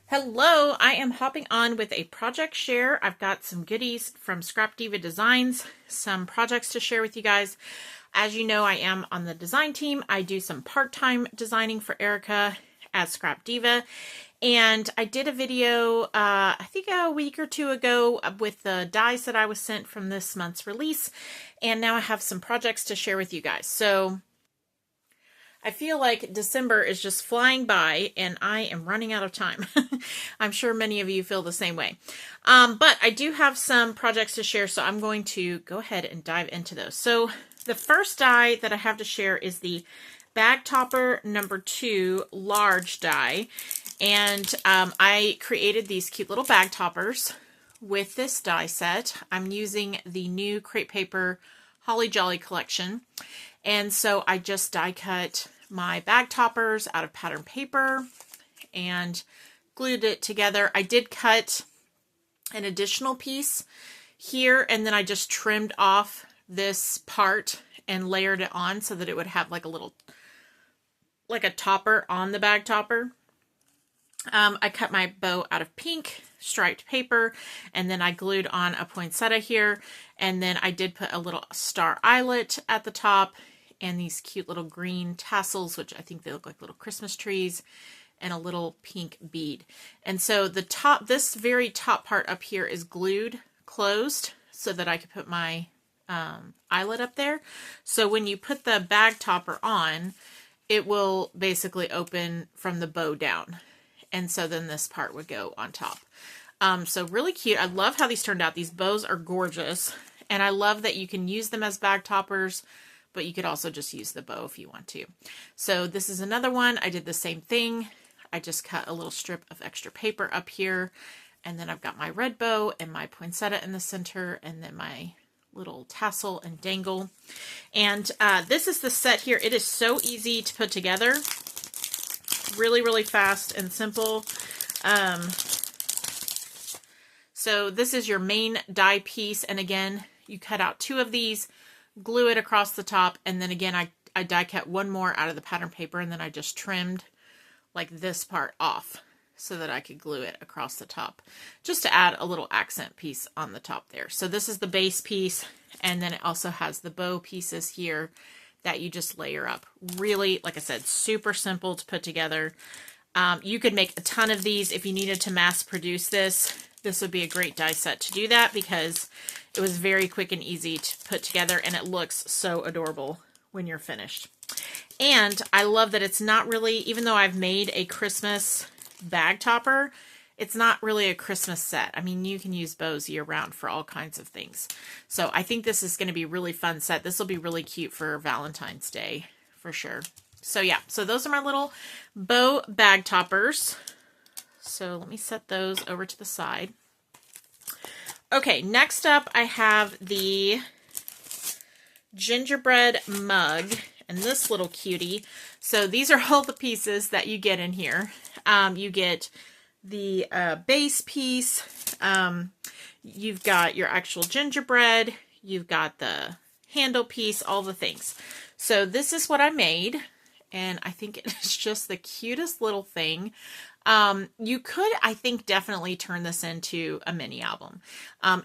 Hello, I am hopping on with a project share. I've got some goodies from Scrap Diva Designs, some projects to share with you guys. As you know, I am on the design team. I do some part-time designing for Erica at Scrap Diva. And I did a video, I think a week or two ago with the dies that I was sent from this month's release. And now I have some projects to share with you guys. So I feel like December is just flying by and I am running out of time. I'm sure many of you feel the same way. But I do have some projects to share, so I'm going to go ahead and dive into those. So the first die that I have to share is the Bag Topper number 2 large die. And I created these cute little bag toppers with this die set. I'm using the new Crepe Paper Holly Jolly collection. And so I just die cut my bag toppers out of pattern paper and glued it together. I did cut an additional piece here, and then I just trimmed off this part and layered it on so that it would have like a little, like a topper on the bag topper. I cut my bow out of pink striped paper, and then I glued on a poinsettia here, and then I did put a little star eyelet at the top and these cute little green tassels, which I think they look like little Christmas trees, and a little pink bead. And so the top, this very top part up here is glued closed so that I could put my eyelet up there. So when you put the bag topper on, it will basically open from the bow down. And so then this part would go on top. So really cute. I love how these turned out. These bows are gorgeous. And I love that you can use them as bag toppers, but you could also just use the bow if you want to. So this is another one. I did the same thing. I just cut a little strip of extra paper up here. And then I've got my red bow and my poinsettia in the center, and then my little tassel and dangle. And this is the set here. It is so easy to put together. Really, really fast and simple. So this is your main die piece. And again, you cut out 2 of these, glue it across the top, and then again I die cut 1 more out of the pattern paper, and then I just trimmed like this part off so that I could glue it across the top just to add a little accent piece on the top there. So this is the base piece, and then it also has the bow pieces here that you just layer up. Really, like I said, super simple to put together. You could make a ton of these if you needed to mass produce this. This would be a great die set to do that because it was very quick and easy to put together, and it looks so adorable when you're finished. And I love that it's not really, even though I've made a Christmas bag topper, it's not really a Christmas set. I mean, you can use bows year round for all kinds of things. So I think this is going to be a really fun set. This will be really cute for Valentine's Day for sure. So yeah, so those are my little bow bag toppers. So let me set those over to the side. Okay, next up I have the gingerbread mug and this little cutie. So these are all the pieces that you get in here. You get the base piece, you've got your actual gingerbread, you've got the handle piece, all the things. So this is what I made, and I think it is just the cutest little thing. You could, I think, definitely turn this into a mini album.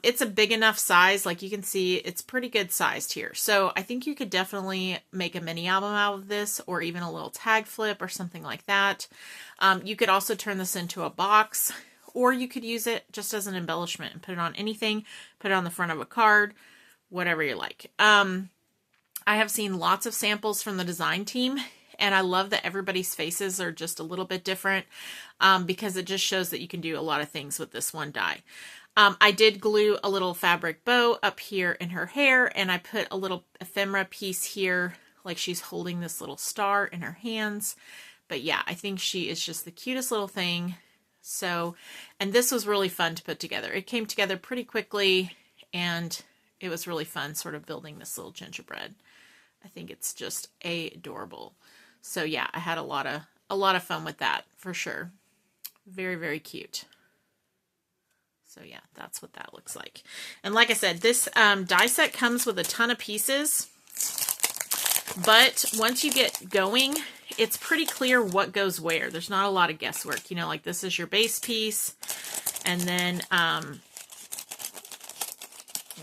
It's a big enough size, like you can see, it's pretty good sized here. So I think you could definitely make a mini album out of this, or even a little tag flip or something like that. You could also turn this into a box, or you could use it just as an embellishment and put it on anything, put it on the front of a card, whatever you like. I have seen lots of samples from the design team, and I love that everybody's faces are just a little bit different because it just shows that you can do a lot of things with this one die. I did glue a little fabric bow up here in her hair, and I put a little ephemera piece here, like she's holding this little star in her hands. But yeah, I think she is just the cutest little thing. So, and this was really fun to put together. It came together pretty quickly, and it was really fun sort of building this little gingerbread. I think it's just adorable. So yeah, I had a lot of fun with that for sure. Very, very cute. So yeah, that's what that looks like. And like I said, this die set comes with a ton of pieces. But once you get going, it's pretty clear what goes where. There's not a lot of guesswork. You know, like this is your base piece. And then, let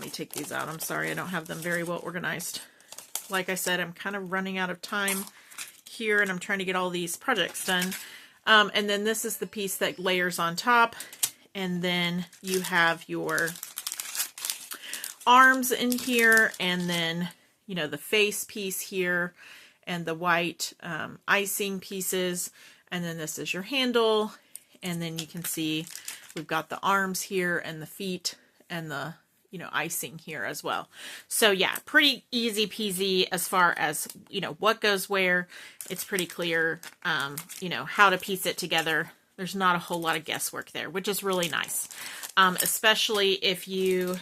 me take these out. I'm sorry, I don't have them very well organized. Like I said, I'm kind of running out of time here and I'm trying to get all these projects done. And then this is the piece that layers on top. And then you have your arms in here, and then, you know, the face piece here and the white icing pieces. And then this is your handle. And then you can see we've got the arms here and the feet and the, you know, icing here as well. So yeah, pretty easy peasy as far as, you know, what goes where. It's pretty clear, you know, how to piece it together. There's not a whole lot of guesswork there, which is really nice. Especially if you,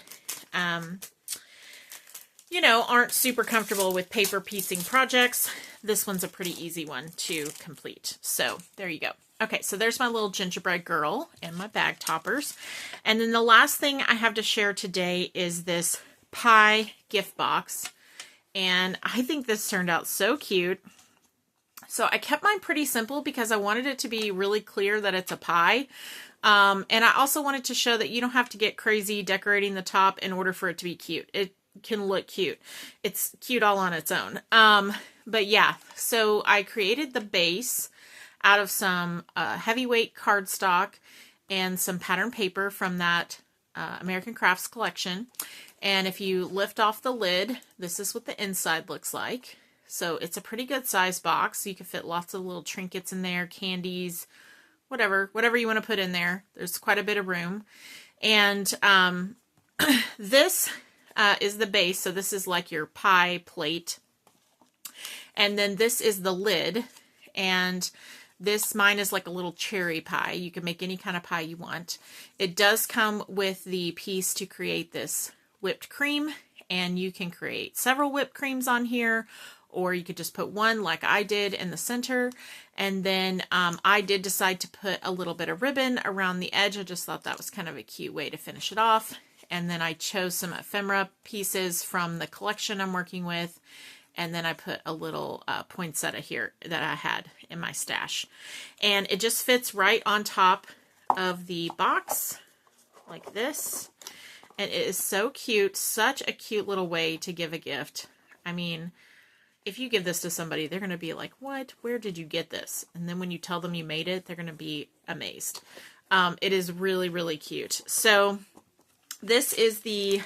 you know, aren't super comfortable with paper piecing projects. This one's a pretty easy one to complete. So there you go. Okay, so there's my little gingerbread girl and my bag toppers. And then the last thing I have to share today is this pie gift box. And I think this turned out so cute. So I kept mine pretty simple because I wanted it to be really clear that it's a pie. And I also wanted to show that you don't have to get crazy decorating the top in order for it to be cute. It can look cute. It's cute all on its own. But yeah, so I created the base out of some heavyweight cardstock and some pattern paper from that American Crafts collection. And if you lift off the lid, this is what the inside looks like. So it's a pretty good size box. You can fit lots of little trinkets in there, candies, whatever you want to put in there. There's quite a bit of room. And this is the base. So this is like your pie plate. And then this is the lid. And mine is like a little cherry pie. You can make any kind of pie you want. It does come with the piece to create this whipped cream. And you can create several whipped creams on here. Or you could just put one like I did in the center. And then I did decide to put a little bit of ribbon around the edge. I just thought that was kind of a cute way to finish it off. And then I chose some ephemera pieces from the collection I'm working with. And then I put a little poinsettia here that I had in my stash. And it just fits right on top of the box like this. And it is so cute. Such a cute little way to give a gift. I mean, if you give this to somebody, they're going to be like, what? Where did you get this? And then when you tell them you made it, they're going to be amazed. It is really, really cute. So this is the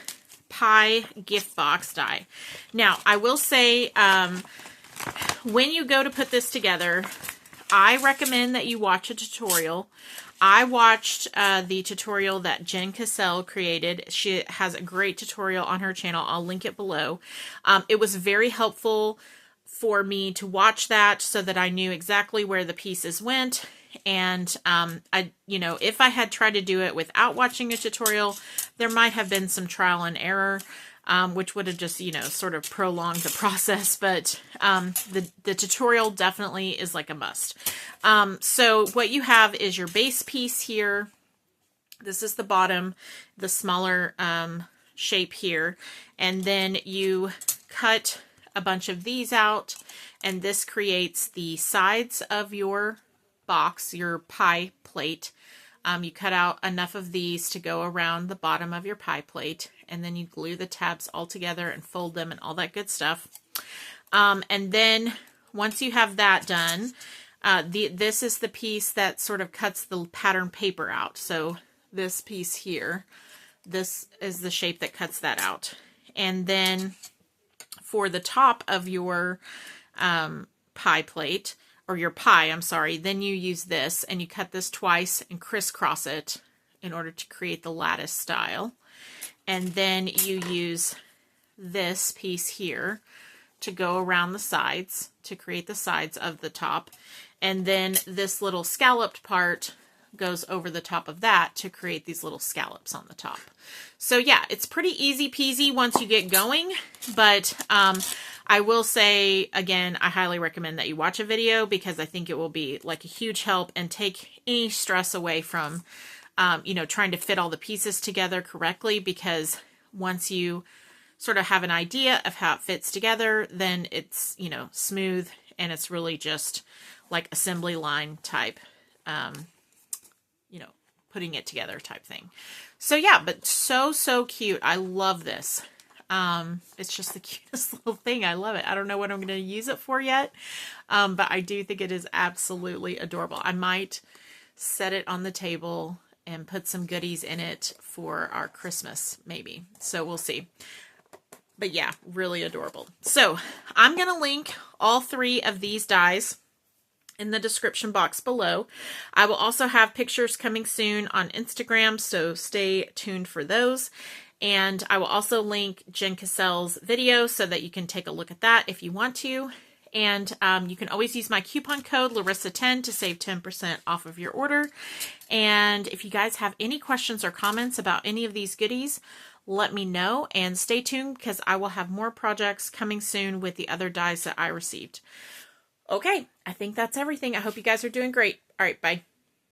pie gift box die. Now, I will say, when you go to put this together, I recommend that you watch a tutorial. I watched the tutorial that Jen Cassell created. She has a great tutorial on her channel. I'll link it below. It was very helpful for me to watch that so that I knew exactly where the pieces went. And you know, if I had tried to do it without watching a tutorial, there might have been some trial and error, which would have just, you know, sort of prolonged the process. But the tutorial definitely is like a must. So what you have is your base piece here. This is the bottom, the smaller shape here. And then you cut a bunch of these out, and this creates the sides of your box, your pie plate. You cut out enough of these to go around the bottom of your pie plate, and then you glue the tabs all together and fold them and all that good stuff. And then once you have that done, this is the piece that sort of cuts the pattern paper out. So this piece here, this is the shape that cuts that out. And then for the top of your pie plate, or your pie, I'm sorry, then you use this and you cut this twice and crisscross it in order to create the lattice style. And then you use this piece here to go around the sides to create the sides of the top. And then this little scalloped part goes over the top of that to create these little scallops on the top. So yeah, it's pretty easy peasy once you get going, but I will say, again, I highly recommend that you watch a video because I think it will be like a huge help and take any stress away from, you know, trying to fit all the pieces together correctly, because once you sort of have an idea of how it fits together, then it's, you know, smooth and it's really just like assembly line type, you know, putting it together type thing. So yeah, but so cute. I love this. It's just the cutest little thing. I love it. I don't know what I'm going to use it for yet. But I do think it is absolutely adorable. I might set it on the table and put some goodies in it for our Christmas, maybe. So we'll see. But yeah, really adorable. So I'm going to link all 3 of these dies in the description box below. I will also have pictures coming soon on Instagram, so stay tuned for those. And I will also link Jen Cassell's video so that you can take a look at that if you want to. And you can always use my coupon code Larissa10 to save 10% off of your order. And if you guys have any questions or comments about any of these goodies, let me know, and stay tuned because I will have more projects coming soon with the other dies that I received. Okay, I think that's everything. I hope you guys are doing great. All right, bye.